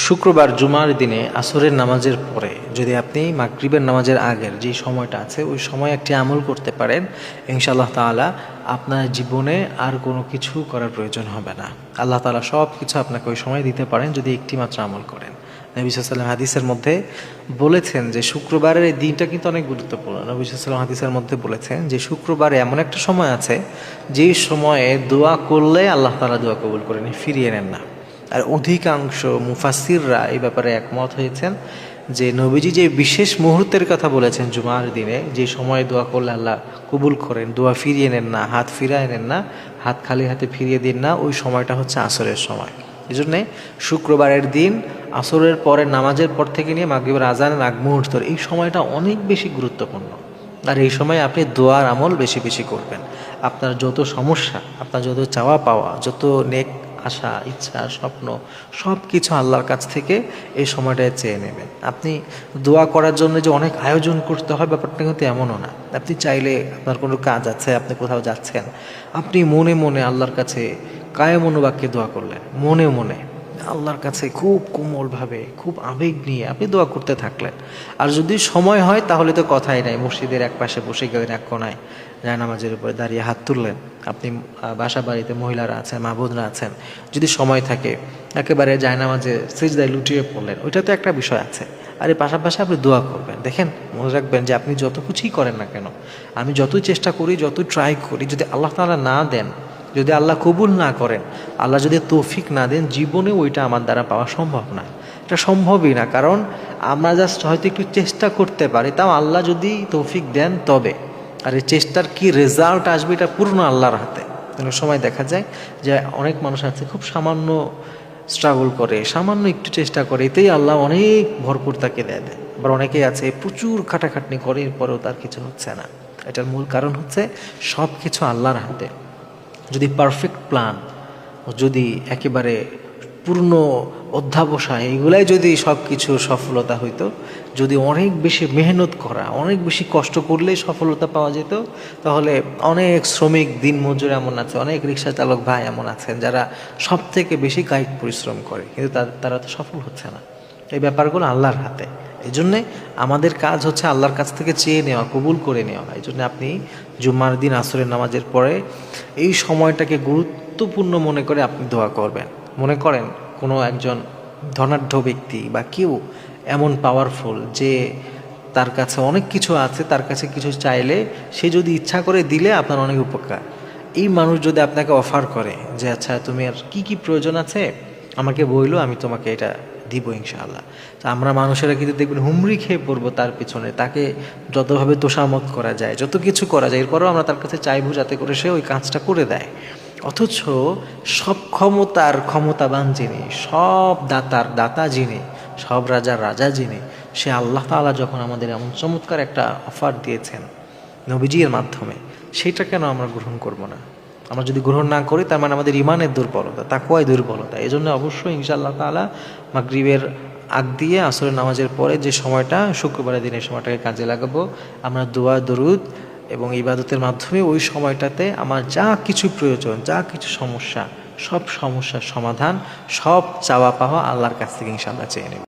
শুক্রবার জুমার দিনে আসরের নামাজের পরে যদি আপনি মাগরিবের নামাজের আগের যে সময়টা আছে ওই সময় একটি আমল করতে পারেন, ইনশাআল্লাহ তাআলা আপনার জীবনে আর কোনো কিছু করার প্রয়োজন হবে না। আল্লাহ তাআলা সব কিছু আপনাকে ওই সময় দিতে পারেন যদি একটি মাত্র আমল করেন। নবী সাল্লাল্লাহু আলাইহি ওয়াসাল্লাম হাদিসের মধ্যে বলেছেন যে শুক্রবারের এই দিনটা কিন্তু অনেক গুরুত্বপূর্ণ। নবী সাল্লাল্লাহু আলাইহি ওয়াসাল্লাম হাদিসের মধ্যে বলেছেন যে শুক্রবারে এমন একটা সময় আছে যেই সময়ে দোয়া করলে আল্লাহ তাআলা দোয়া কবুল করে নিয়ে ফিরিয়ে নেন না। আর অধিকাংশ মুফাসসিররা এই ব্যাপারে একমত হয়েছেন যে নবীজি যে বিশেষ মুহূর্তের কথা বলেছেন জুমার দিনে, যে সময় দোয়া করলে আল্লাহ কবুল করেন, দোয়া ফিরিয়ে নেন না, হাত ফিরায় নেন না, হাত খালি হাতে ফিরিয়ে দিন না, ওই সময়টা হচ্ছে আসরের সময়। এই জন্যে শুক্রবারের দিন আসরের পরে নামাজের পর থেকে নিয়ে মাগরিবের আজানের আগ মুহূর্ত এই সময়টা অনেক বেশি গুরুত্বপূর্ণ। আর এই সময় আপনি দোয়ার আমল বেশি বেশি করবেন। আপনার যত সমস্যা, আপনার যত চাওয়া পাওয়া, যত নেক আশা, ইচ্ছা, স্বপ্ন সব কিছু আল্লাহর কাছ থেকে এই সময়টায় চেয়ে নেবেন। আপনি দোয়া করার জন্য যে অনেক আয়োজন করতে হয় ব্যাপারটা কিন্তু এমনও না। আপনি চাইলে আপনার কোনো কাজ আছে, আপনি কোথাও যাচ্ছেন, আপনি মনে মনে আল্লাহর কাছে কায়ে মনোবাক্যে দোয়া করলেন, মনে মনে আল্লাহর কাছে খুব কোমলভাবে, খুব আবেগ নিয়ে আপনি দোয়া করতে থাকলেন। আর যদি সময় হয় তাহলে তো কথাই নাই, মসজিদের এক পাশে বসে গেলেন এক কোনায়, জায়নামাজের উপরে দাঁড়িয়ে হাত তুললেন। আপনি বাসা বাড়িতে মহিলারা আছেন, মা বোনরা আছেন, যদি সময় থাকে একেবারে জায়নামাজে সিজদায় লুটিয়ে পড়লেন, ওইটা তো একটা বিষয় আছে। আর এর পাশাপাশি আপনি দোয়া করবেন। দেখেন, মনে রাখবেন যে আপনি যত কিছুই করেন না কেন, আমি যতই চেষ্টা করি, যতই ট্রাই করি, যদি আল্লাহ তাআলা না দেন, যদি আল্লাহ কবুল না করেন, আল্লাহ যদি তৌফিক না দেন, জীবনে ওইটা আমার দ্বারা পাওয়া সম্ভব না। এটা সম্ভবই না, কারণ আমরা জাস্ট হয়তো একটু চেষ্টা করতে পারি, তাও আল্লাহ যদি তৌফিক দেন তবে। আর এই চেষ্টার কি রেজাল্ট আসবে এটা পূর্ণ আল্লাহর হাতে। অনেক সময় দেখা যায় যে অনেক মানুষ আছে খুব সামান্য স্ট্রাগল করে, সামান্য একটু চেষ্টা করে, এতেই আল্লাহ অনেক ভরপুর তাকে দেয়। আবার অনেকেই আছে প্রচুর খাটাখাটনি করে, এরপরেও তার কিছু হচ্ছে না। এটার মূল কারণ হচ্ছে সব কিছু আল্লাহর হাতে। যদি পারফেক্ট প্ল্যান, যদি একেবারে পূর্ণ অধ্যাবসায়, এইগুলাই যদি সব কিছু সফলতা হইতো, যদি অনেক বেশি মেহনত করা, অনেক বেশি কষ্ট করলেই সফলতা পাওয়া যেত, তাহলে অনেক শ্রমিক দিনমজুর এমন আছে, অনেক রিক্সা চালক ভাই এমন আছেন যারা সব থেকে বেশি কায়িক পরিশ্রম করে, কিন্তু তারা তো সফল হচ্ছে না। এই ব্যাপারগুলো আল্লাহর হাতে। এই জন্যে আমাদের কাজ হচ্ছে আল্লাহর কাছ থেকে চেয়ে নেওয়া, কবুল করে নেওয়া। এই জন্য আপনি জুম্মার দিন আসরের নামাজের পরে এই সময়টাকে গুরুত্বপূর্ণ মনে করে আপনি দোয়া করবেন। মনে করেন কোনো একজন ধনাঢ্য ব্যক্তি বা কেউ এমন পাওয়ারফুল যে তার কাছে অনেক কিছু আছে, তার কাছে কিছু চাইলে সে যদি ইচ্ছা করে দিলে আপনার অনেক উপকার। এই মানুষ যদি আপনাকে অফার করে যে আচ্ছা তুমি আর কি কি প্রয়োজন আছে আমাকে বইলো, আমি তোমাকে এটা দিব ইনশাআল্লাহ, তো আমরা মানুষেরা কিন্তু দেখবেন হুমড়ি খেয়ে পড়বো তার পিছনে, তাকে যতভাবে তোষামত করা যায়, যত কিছু করা যায়, এরপরেও আমরা তার কাছে চাইবো যাতে করে সে ওই কাজটা করে দেয়। অথচ সব ক্ষমতার ক্ষমতাবান যিনি, সব দাতার দাতা যিনি, সব রাজার রাজা যিনি, সে আল্লাহ তাআলা যখন আমাদের এমন চমৎকার একটা অফার দিয়েছেন নবীজির মাধ্যমে, সেটা কেন আমরা গ্রহণ করব না? আমরা যদি গ্রহণ না করি তার মানে আমাদের ইমানের দুর্বলতা, তাকওয়ায় দুর্বলতা। এই জন্য অবশ্যই ইনশাআল্লাহ তাআলা মাগরিবের আগ দিয়ে আসরের নামাজের পরে যে সময়টা, শুক্রবারের দিনের সময়টাকে কাজে লাগাবো। আমরা দোয়া দরুদ এবং ইবাদতের মাধ্যমে ওই সময়টাতে আমার যা কিছু প্রয়োজন, যা কিছু সমস্যা, সব সমস্যার সমাধান, সব চাওয়া পাওয়া আল্লাহর কাছ থেকে ইনশাআল্লাহ চেয়ে নেব।